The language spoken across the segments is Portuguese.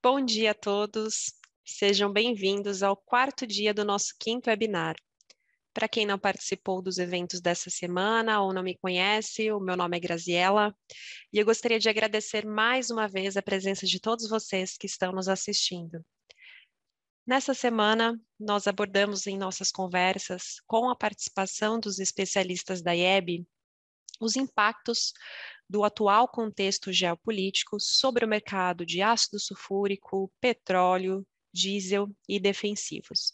Bom dia a todos, sejam bem-vindos ao quarto dia do nosso quinto webinar. Para quem não participou dos eventos dessa semana ou não me conhece, o meu nome é Graziela e eu gostaria de agradecer mais uma vez a presença de todos vocês que estão nos assistindo. Nessa semana, nós abordamos em nossas conversas, com a participação dos especialistas da IEB, os impactos do atual contexto geopolítico sobre o mercado de ácido sulfúrico, petróleo, diesel e defensivos.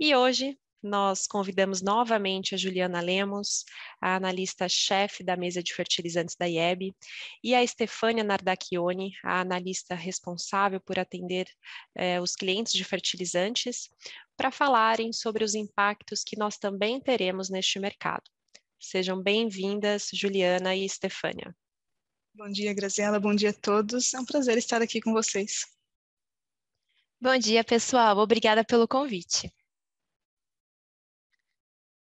E hoje nós convidamos novamente a Juliana Lemos, a analista-chefe da mesa de fertilizantes da IEB, e a Stefania Nardacchioni, a analista responsável por atender os clientes de fertilizantes, para falarem sobre os impactos que nós também teremos neste mercado. Sejam bem-vindas, Juliana e Stefania. Bom dia, Graziela. Bom dia a todos. É um prazer estar aqui com vocês. Bom dia, pessoal. Obrigada pelo convite.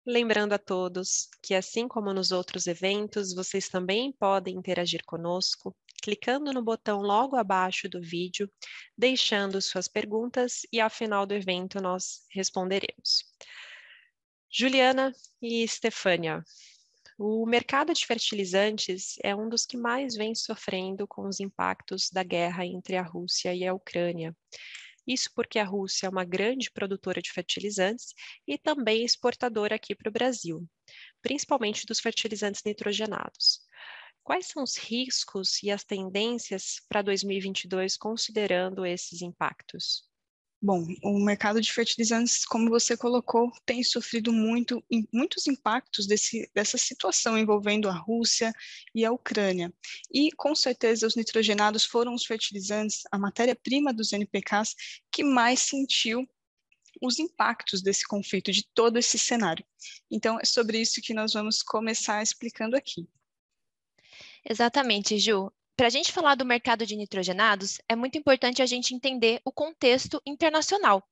Lembrando a todos que, assim como nos outros eventos, vocês também podem interagir conosco, clicando no botão logo abaixo do vídeo, deixando suas perguntas e, ao final do evento, nós responderemos. Juliana e Stefania, o mercado de fertilizantes é um dos que mais vem sofrendo com os impactos da guerra entre a Rússia e a Ucrânia. Isso porque a Rússia é uma grande produtora de fertilizantes e também exportadora aqui para o Brasil, principalmente dos fertilizantes nitrogenados. Quais são os riscos e as tendências para 2022 considerando esses impactos? Bom, o mercado de fertilizantes, como você colocou, tem sofrido muitos impactos dessa situação envolvendo a Rússia e a Ucrânia. E, com certeza, os nitrogenados foram os fertilizantes, a matéria-prima dos NPKs, que mais sentiu os impactos desse conflito, de todo esse cenário. Então, é sobre isso que nós vamos começar explicando aqui. Exatamente, Ju. Para a gente falar do mercado de nitrogenados, é muito importante a gente entender o contexto internacional.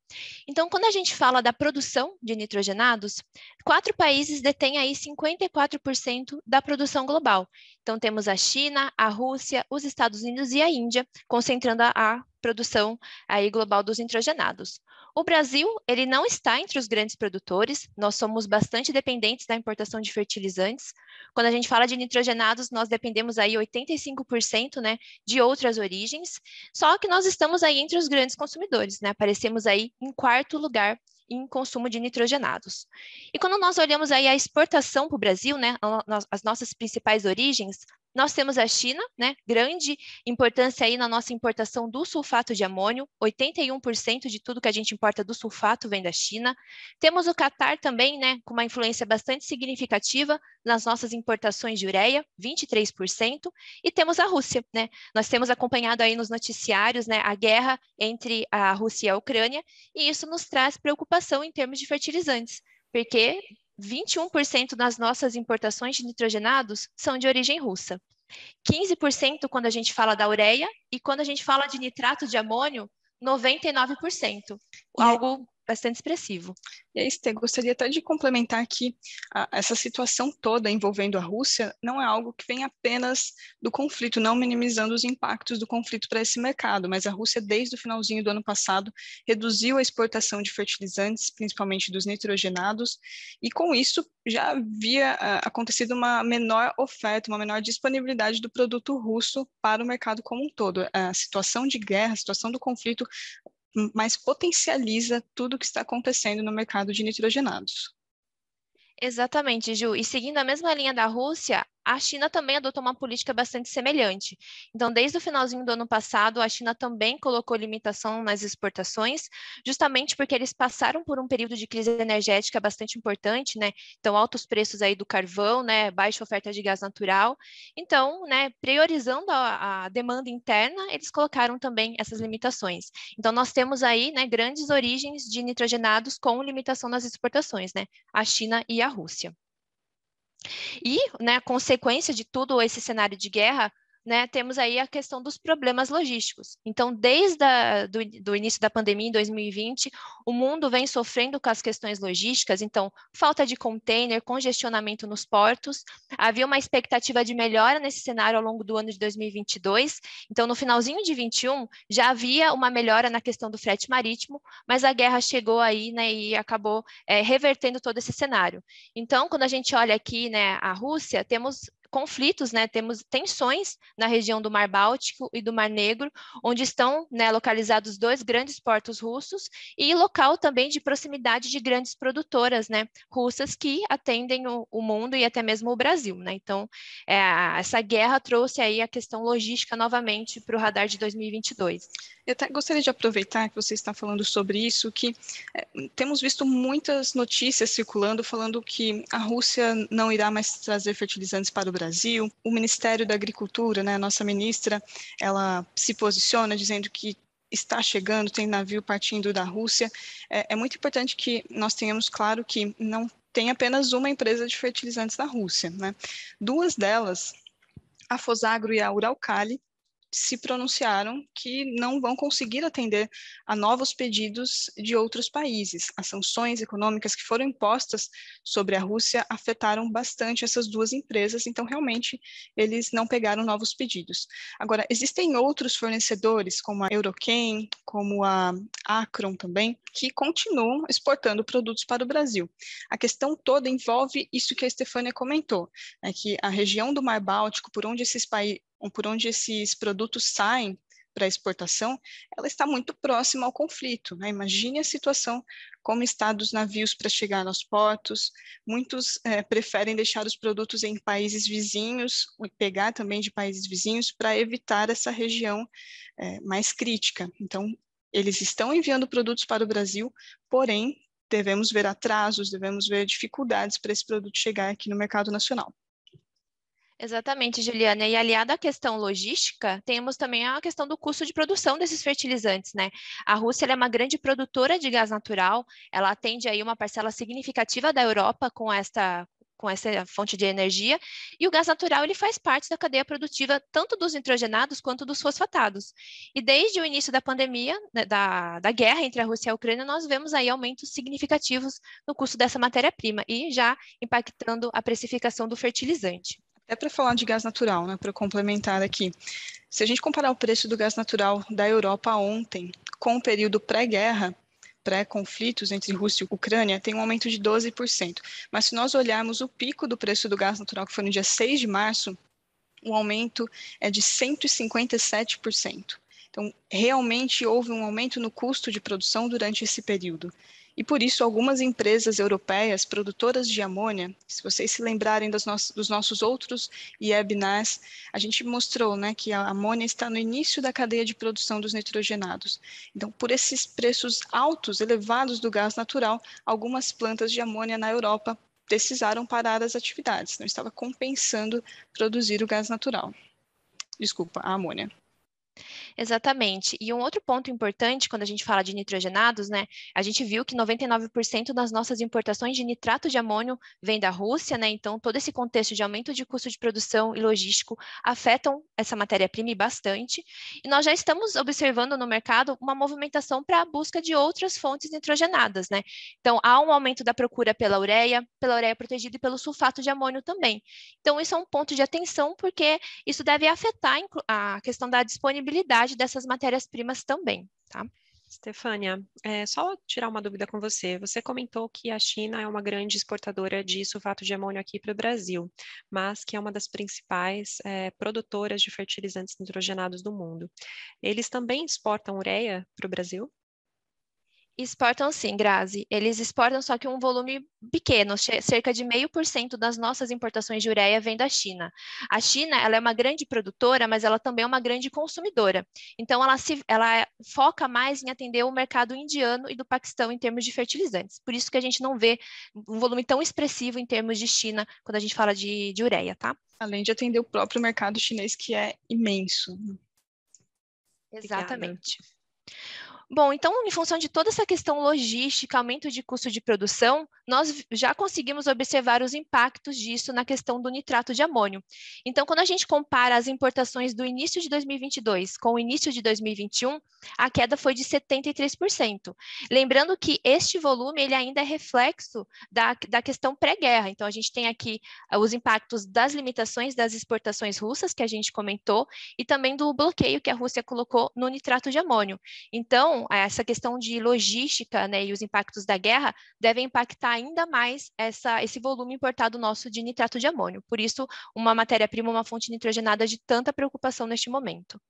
Então, quando a gente fala da produção de nitrogenados, 4 países detêm aí 54% da produção global. Então, temos a China, a Rússia, os Estados Unidos e a Índia, concentrando a produção aí global dos nitrogenados. O Brasil, ele não está entre os grandes produtores, nós somos bastante dependentes da importação de fertilizantes. Quando a gente fala de nitrogenados, nós dependemos aí 85%, né, de outras origens, só que nós estamos aí entre os grandes consumidores, né, aparecemos aí em quarto lugar em consumo de nitrogenados. E quando nós olhamos aí a exportação para o Brasil, né, as nossas principais origens, nós temos a China, né, grande importância aí na nossa importação do sulfato de amônio, 81% de tudo que a gente importa do sulfato vem da China. Temos o Catar também, né, com uma influência bastante significativa nas nossas importações de ureia, 23%, e temos a Rússia, né? Nós temos acompanhado aí nos noticiários, né, a guerra entre a Rússia e a Ucrânia, e isso nos traz preocupação em termos de fertilizantes, porque 21% das nossas importações de nitrogenados são de origem russa. 15% quando a gente fala da ureia e quando a gente fala de nitrato de amônio, 99%. Algo bastante expressivo. E aí, Stê, gostaria até de complementar que essa situação toda envolvendo a Rússia não é algo que vem apenas do conflito, não minimizando os impactos do conflito para esse mercado, mas a Rússia, desde o finalzinho do ano passado, reduziu a exportação de fertilizantes, principalmente dos nitrogenados, e com isso já havia acontecido uma menor oferta, uma menor disponibilidade do produto russo para o mercado como um todo. A situação de guerra, a situação do conflito, mas potencializa tudo o que está acontecendo no mercado de nitrogenados. Exatamente, Ju. E seguindo a mesma linha da Rússia, a China também adotou uma política bastante semelhante. Então, desde o finalzinho do ano passado, a China também colocou limitação nas exportações, justamente porque eles passaram por um período de crise energética bastante importante, né? Então, altos preços aí do carvão, né? Baixa oferta de gás natural. Então, né, priorizando a demanda interna, eles colocaram também essas limitações. Então, nós temos aí, né, grandes origens de nitrogenados com limitação nas exportações, né? A China e a Rússia. E, né, a consequência de todo esse cenário de guerra né, temos aí a questão dos problemas logísticos. Então, desde do início da pandemia, em 2020, o mundo vem sofrendo com as questões logísticas, então, falta de container, congestionamento nos portos, havia uma expectativa de melhora nesse cenário ao longo do ano de 2022, então, no finalzinho de 21, já havia uma melhora na questão do frete marítimo, mas a guerra chegou aí, né, e acabou revertendo todo esse cenário. Então, quando a gente olha aqui, né, a Rússia, temos conflitos, né, temos tensões na região do Mar Báltico e do Mar Negro, onde estão, né, localizados 2 grandes portos russos e local também de proximidade de grandes produtoras, né, russas que atendem o mundo e até mesmo o Brasil, né? Então, essa guerra trouxe aí a questão logística novamente para o radar de 2022. Eu até gostaria de aproveitar que você está falando sobre isso, que temos visto muitas notícias circulando falando que a Rússia não irá mais trazer fertilizantes para o Brasil. O Ministério da Agricultura, né, a nossa ministra, ela se posiciona dizendo que está chegando, tem navio partindo da Rússia. É muito importante que nós tenhamos claro que não tem apenas uma empresa de fertilizantes na Rússia, né? 2 delas, a Fosagro e a Uralkali, se pronunciaram que não vão conseguir atender a novos pedidos de outros países. As sanções econômicas que foram impostas sobre a Rússia afetaram bastante essas 2 empresas, então realmente eles não pegaram novos pedidos. Agora, existem outros fornecedores, como a Eurochem, como a Acron também, que continuam exportando produtos para o Brasil. A questão toda envolve isso que a Estefânia comentou, né, que a região do Mar Báltico, por onde esses produtos saem para exportação, ela está muito próxima ao conflito, né? Imagine a situação, como está dos navios para chegar aos portos, muitos preferem deixar os produtos em países vizinhos, e pegar também de países vizinhos, para evitar essa região mais crítica. Então, eles estão enviando produtos para o Brasil, porém, devemos ver atrasos, devemos ver dificuldades para esse produto chegar aqui no mercado nacional. Exatamente, Juliana. E aliado à questão logística, temos também a questão do custo de produção desses fertilizantes, né? A Rússia é uma grande produtora de gás natural, ela atende aí uma parcela significativa da Europa com essa fonte de energia, e o gás natural ele faz parte da cadeia produtiva tanto dos nitrogenados quanto dos fosfatados. E desde o início da pandemia, né, da guerra entre a Rússia e a Ucrânia, nós vemos aí aumentos significativos no custo dessa matéria-prima e já impactando a precificação do fertilizante. Até para falar de gás natural, né, para complementar aqui, se a gente comparar o preço do gás natural da Europa ontem com o período pré-guerra, pré-conflitos entre Rússia e Ucrânia, tem um aumento de 12%. Mas se nós olharmos o pico do preço do gás natural, que foi no dia 6 de março, o aumento é de 157%. Então, realmente houve um aumento no custo de produção durante esse período. E por isso, algumas empresas europeias produtoras de amônia, se vocês se lembrarem dos nossos outros webinars, a gente mostrou, né, que a amônia está no início da cadeia de produção dos nitrogenados. Então, por esses preços altos, elevados do gás natural, algumas plantas de amônia na Europa precisaram parar as atividades, não estava compensando produzir o gás natural. Desculpa, a amônia. Exatamente. E um outro ponto importante quando a gente fala de nitrogenados, né? A gente viu que 99% das nossas importações de nitrato de amônio vem da Rússia, né? Então, todo esse contexto de aumento de custo de produção e logístico afetam essa matéria-prima e bastante. E nós já estamos observando no mercado uma movimentação para a busca de outras fontes nitrogenadas, né? Então, há um aumento da procura pela ureia protegida e pelo sulfato de amônio também. Então, isso é um ponto de atenção, porque isso deve afetar a questão da disponibilidade dessas matérias-primas também, tá? Stefânia, só tirar uma dúvida com você. Você comentou que a China é uma grande exportadora de sulfato de amônio aqui para o Brasil, mas que é uma das principais produtoras de fertilizantes nitrogenados do mundo. Eles também exportam ureia para o Brasil? Exportam sim, Grazi. Eles exportam só que um volume pequeno, cerca de 0,5% das nossas importações de ureia vem da China. A China, ela é uma grande produtora, mas ela também é uma grande consumidora. Então, ela foca mais em atender o mercado indiano e do Paquistão em termos de fertilizantes. Por isso que a gente não vê um volume tão expressivo em termos de China quando a gente fala de ureia, tá? Além de atender o próprio mercado chinês, que é imenso. Exatamente. Bom, então, em função de toda essa questão logística, aumento de custo de produção, nós já conseguimos observar os impactos disso na questão do nitrato de amônio. Então, quando a gente compara as importações do início de 2022 com o início de 2021, a queda foi de 73%. Lembrando que este volume ele ainda é reflexo da questão pré-guerra. Então, a gente tem aqui os impactos das limitações das exportações russas, que a gente comentou, e também do bloqueio que a Rússia colocou no nitrato de amônio. Então, essa questão de logística, né, e os impactos da guerra devem impactar ainda mais esse volume importado nosso de nitrato de amônio. Por isso, uma matéria-prima, uma fonte nitrogenada de tanta preocupação neste momento.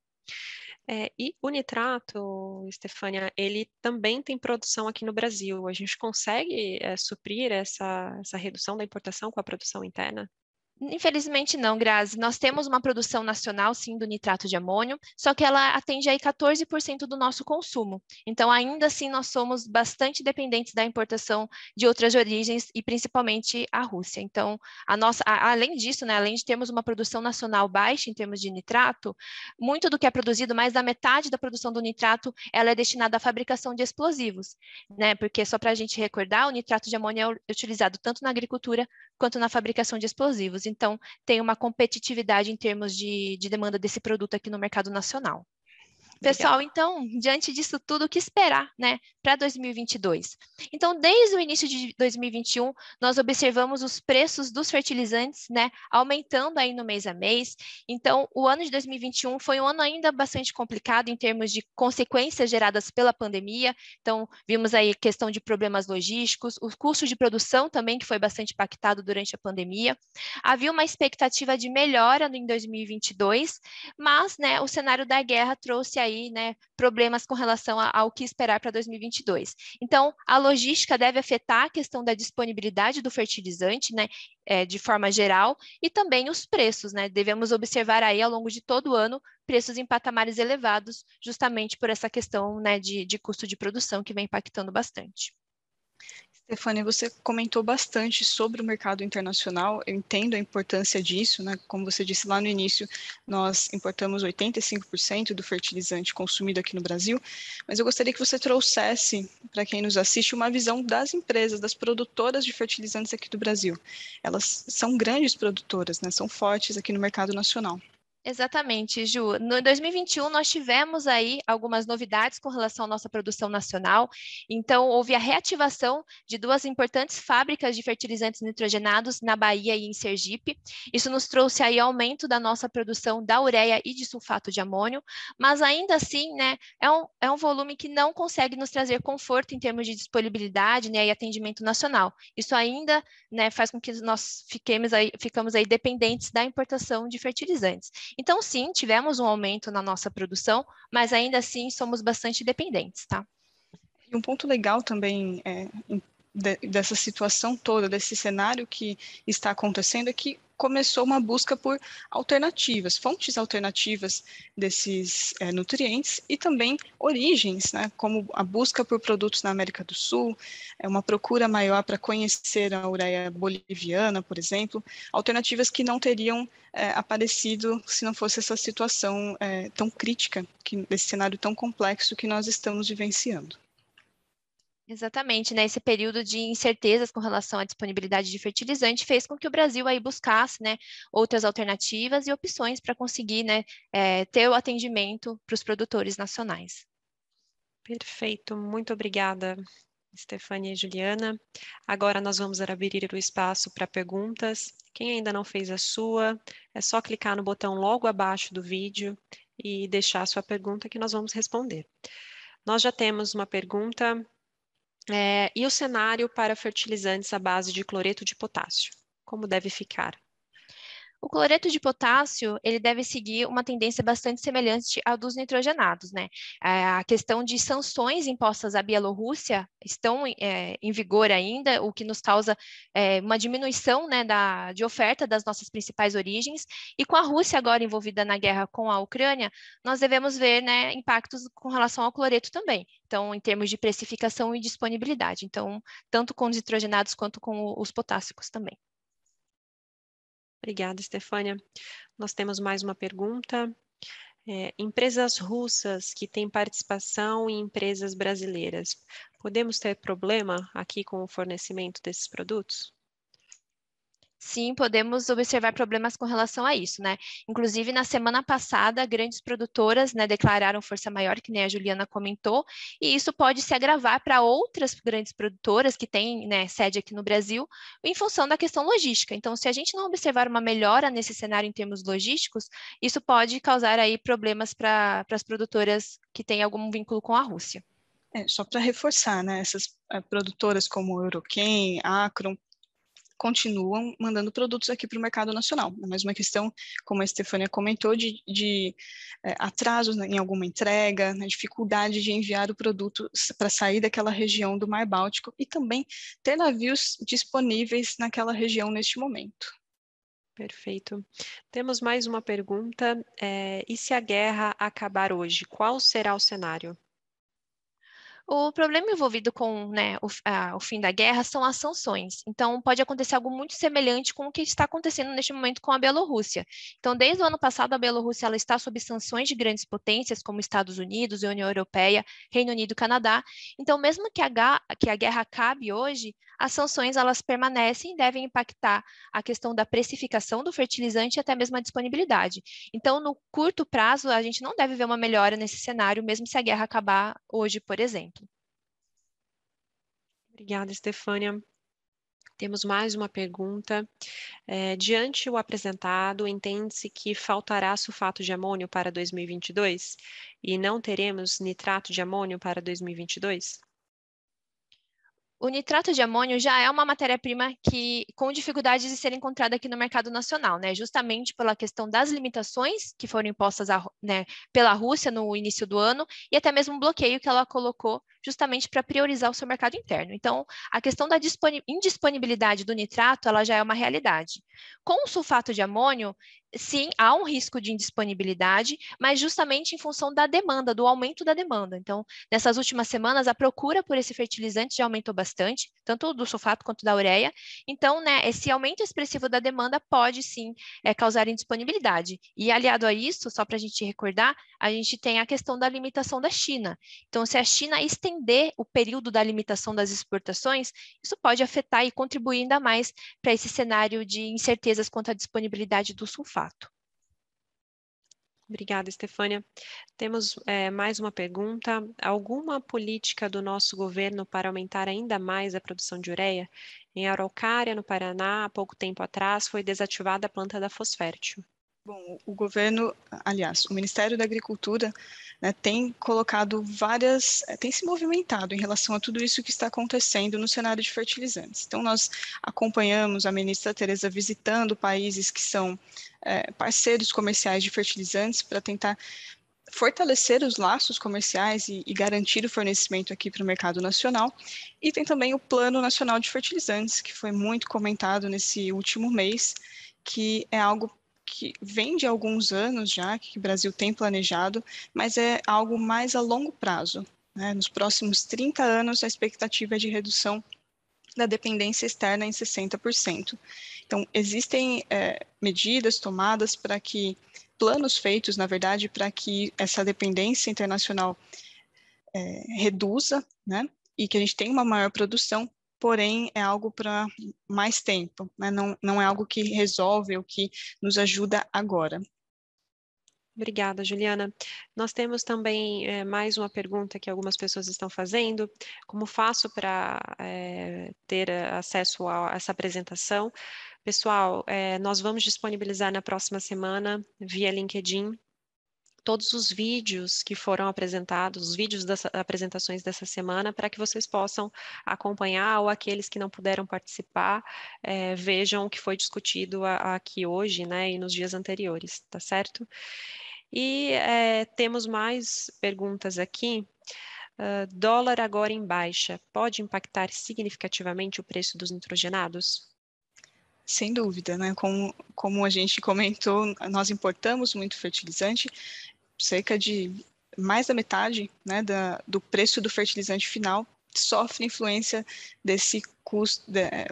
E o nitrato, Estefânia, ele também tem produção aqui no Brasil. A gente consegue suprir essa redução da importação com a produção interna? Infelizmente não, Grazi. Nós temos uma produção nacional, sim, do nitrato de amônio, só que ela atende aí 14% do nosso consumo. Então, ainda assim, nós somos bastante dependentes da importação de outras origens e principalmente a Rússia. Então, além disso, né, além de termos uma produção nacional baixa em termos de nitrato, muito do que é produzido, mais da metade da produção do nitrato, ela é destinada à fabricação de explosivos, né? Porque só para a gente recordar, o nitrato de amônio é utilizado tanto na agricultura quanto na fabricação de explosivos. Então, tem uma competitividade em termos de demanda desse produto aqui no mercado nacional. Pessoal, então, diante disso tudo, o que esperar, né, para 2022? Então, desde o início de 2021, nós observamos os preços dos fertilizantes, né, aumentando aí no mês a mês. Então, o ano de 2021 foi um ano ainda bastante complicado em termos de consequências geradas pela pandemia. Então, vimos aí questão de problemas logísticos, o custo de produção também, que foi bastante impactado durante a pandemia. Havia uma expectativa de melhora em 2022, mas, né, o cenário da guerra trouxe aí, né, problemas com relação ao que esperar para 2022. Então, a logística deve afetar a questão da disponibilidade do fertilizante, né, de forma geral, e também os preços, né? Devemos observar aí ao longo de todo o ano preços em patamares elevados, justamente por essa questão, né, de custo de produção que vem impactando bastante. Stefânia, você comentou bastante sobre o mercado internacional, eu entendo a importância disso, né? Como você disse lá no início, nós importamos 85% do fertilizante consumido aqui no Brasil, mas eu gostaria que você trouxesse, para quem nos assiste, uma visão das empresas, das produtoras de fertilizantes aqui do Brasil. Elas são grandes produtoras, né? São fortes aqui no mercado nacional. Exatamente, Ju. No 2021, nós tivemos aí algumas novidades com relação à nossa produção nacional. Então, houve a reativação de duas importantes fábricas de fertilizantes nitrogenados na Bahia e em Sergipe. Isso nos trouxe aí aumento da nossa produção da ureia e de sulfato de amônio, mas ainda assim, né, é um volume que não consegue nos trazer conforto em termos de disponibilidade, né, e atendimento nacional. Isso ainda, né, faz com que nós ficamos aí dependentes da importação de fertilizantes. Então, sim, tivemos um aumento na nossa produção, mas ainda assim somos bastante dependentes, tá? E um ponto legal também dessa situação toda, desse cenário que está acontecendo, é que começou uma busca por alternativas, fontes alternativas desses nutrientes e também origens, né, como a busca por produtos na América do Sul, uma procura maior para conhecer a ureia boliviana, por exemplo, alternativas que não teriam aparecido se não fosse essa situação tão crítica, desse cenário tão complexo que nós estamos vivenciando. Exatamente, né? Esse período de incertezas com relação à disponibilidade de fertilizante fez com que o Brasil aí buscasse, né, outras alternativas e opções para conseguir, né, ter o atendimento para os produtores nacionais. Perfeito, muito obrigada, Estefânia e Juliana. Agora nós vamos abrir o espaço para perguntas. Quem ainda não fez a sua, é só clicar no botão logo abaixo do vídeo e deixar a sua pergunta que nós vamos responder. Nós já temos uma pergunta. E o cenário para fertilizantes à base de cloreto de potássio? Como deve ficar? O cloreto de potássio, ele deve seguir uma tendência bastante semelhante à dos nitrogenados, né? A questão de sanções impostas à Bielorrússia estão em vigor ainda, o que nos causa uma diminuição, né, de oferta das nossas principais origens, e com a Rússia agora envolvida na guerra com a Ucrânia, nós devemos ver, né, impactos com relação ao cloreto também. Então, em termos de precificação e disponibilidade. Então, tanto com os nitrogenados quanto com os potássicos também. Obrigada, Estefânia. Nós temos mais uma pergunta. Empresas russas que têm participação em empresas brasileiras, podemos ter problema aqui com o fornecimento desses produtos? Sim, podemos observar problemas com relação a isso, né? Inclusive, na semana passada, grandes produtoras, né, declararam força maior, que nem a Juliana comentou, e isso pode se agravar para outras grandes produtoras que têm, né, sede aqui no Brasil, em função da questão logística. Então, se a gente não observar uma melhora nesse cenário em termos logísticos, isso pode causar aí problemas para as produtoras que têm algum vínculo com a Rússia. Só para reforçar, né, essas produtoras como Euroquem, Acron, continuam mandando produtos aqui para o mercado nacional. É mais uma questão, como a Estefânia comentou, de atrasos em alguma entrega, né, dificuldade de enviar o produto para sair daquela região do Mar Báltico e também ter navios disponíveis naquela região neste momento. Perfeito. Temos mais uma pergunta. E se a guerra acabar hoje, qual será o cenário? O problema envolvido com, né, o fim da guerra são as sanções. Então, pode acontecer algo muito semelhante com o que está acontecendo neste momento com a Bielorrússia. Então, desde o ano passado, a Bielorrússia ela está sob sanções de grandes potências, como Estados Unidos, União Europeia, Reino Unido e Canadá. Então, mesmo que a guerra acabe hoje, as sanções elas permanecem e devem impactar a questão da precificação do fertilizante e até mesmo a disponibilidade. Então, no curto prazo, a gente não deve ver uma melhora nesse cenário, mesmo se a guerra acabar hoje, por exemplo. Obrigada, Estefânia. Temos mais uma pergunta. Diante o apresentado, entende-se que faltará sulfato de amônio para 2022 e não teremos nitrato de amônio para 2022? O nitrato de amônio já é uma matéria-prima que com dificuldades de ser encontrada aqui no mercado nacional, né? Justamente pela questão das limitações que foram impostas né, pela Rússia no início do ano e até mesmo um bloqueio que ela colocou justamente para priorizar o seu mercado interno. Então, a questão da indisponibilidade do nitrato, ela já é uma realidade. Com o sulfato de amônio, sim, há um risco de indisponibilidade, mas justamente em função da demanda, do aumento da demanda. Então, nessas últimas semanas, a procura por esse fertilizante já aumentou bastante, tanto do sulfato quanto da ureia. Então, né, esse aumento expressivo da demanda pode sim causar indisponibilidade. E aliado a isso, só para a gente recordar, a gente tem a questão da limitação da China. Então, se a China estender o período da limitação das exportações, isso pode afetar e contribuir ainda mais para esse cenário de incertezas quanto à disponibilidade do sulfato. Obrigada, Estefânia. Temos mais uma pergunta. Alguma política do nosso governo para aumentar ainda mais a produção de ureia? Em Araucária, no Paraná, há pouco tempo atrás, foi desativada a planta da fosfértil. Bom, o governo, aliás, o Ministério da Agricultura, né, tem se movimentado em relação a tudo isso que está acontecendo no cenário de fertilizantes. Então, nós acompanhamos a ministra Tereza visitando países que são parceiros comerciais de fertilizantes para tentar fortalecer os laços comerciais e garantir o fornecimento aqui para o mercado nacional. E tem também o Plano Nacional de Fertilizantes, que foi muito comentado nesse último mês, que é algo que vem de alguns anos já, que o Brasil tem planejado, mas é algo mais a longo prazo, né? Nos próximos 30 anos, a expectativa é de redução da dependência externa em 60%. Então, existem medidas tomadas para que, planos feitos, na verdade, para que essa dependência internacional reduza, né? E que a gente tenha uma maior produção, porém é algo para mais tempo, né? Não é algo que resolve ou que nos ajuda agora. Obrigada, Juliana. Nós temos também mais uma pergunta que algumas pessoas estão fazendo. Como faço para ter acesso a essa apresentação? Pessoal, nós vamos disponibilizar na próxima semana, via LinkedIn, todos os vídeos que foram apresentados, os vídeos das apresentações dessa semana, para que vocês possam acompanhar, ou aqueles que não puderam participar, vejam o que foi discutido aqui hoje, né, e nos dias anteriores, tá certo? E temos mais perguntas aqui. Dólar agora em baixa, pode impactar significativamente o preço dos nitrogenados? Sem dúvida, né? Como a gente comentou, nós importamos muito fertilizante, cerca de mais da metade, né, do preço do fertilizante final sofre influência desse custo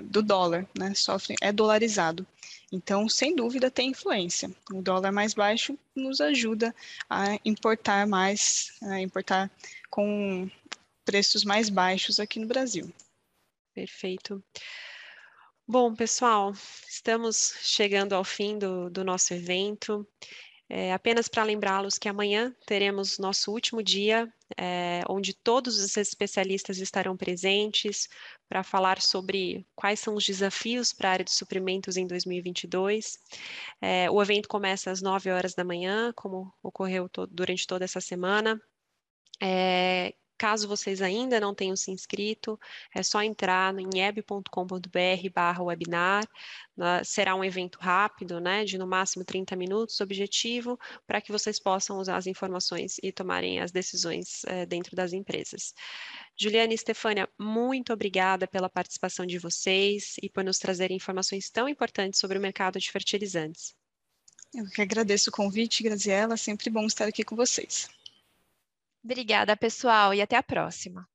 do dólar, né? É dolarizado. Então, sem dúvida, tem influência. O dólar mais baixo nos ajuda a importar mais, a importar com preços mais baixos aqui no Brasil. Perfeito. Bom, pessoal, estamos chegando ao fim do nosso evento. Apenas para lembrá-los que amanhã teremos nosso último dia, onde todos os especialistas estarão presentes para falar sobre quais são os desafios para a área de suprimentos em 2022. O evento começa às 9 horas da manhã, como ocorreu durante toda essa semana. Caso vocês ainda não tenham se inscrito, é só entrar em eb.com.br/webinar. Será um evento rápido, né, de no máximo 30 minutos, objetivo para que vocês possam usar as informações e tomarem as decisões dentro das empresas. Juliana e Estefânia, muito obrigada pela participação de vocês e por nos trazerem informações tão importantes sobre o mercado de fertilizantes. Eu que agradeço o convite, Graziela, sempre bom estar aqui com vocês. Obrigada, pessoal, e até a próxima.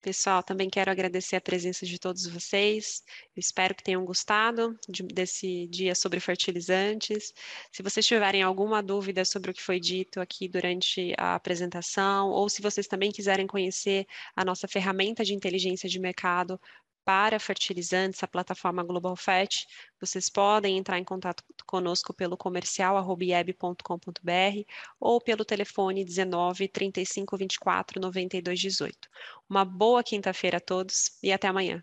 Pessoal, também quero agradecer a presença de todos vocês. Eu espero que tenham gostado desse dia sobre fertilizantes. Se vocês tiverem alguma dúvida sobre o que foi dito aqui durante a apresentação, ou se vocês também quiserem conhecer a nossa ferramenta de inteligência de mercado para fertilizantes, a plataforma Global Fert, vocês podem entrar em contato conosco pelo comercial@ieb.com.br ou pelo telefone 19 35 24 92 18. Uma boa quinta-feira a todos e até amanhã.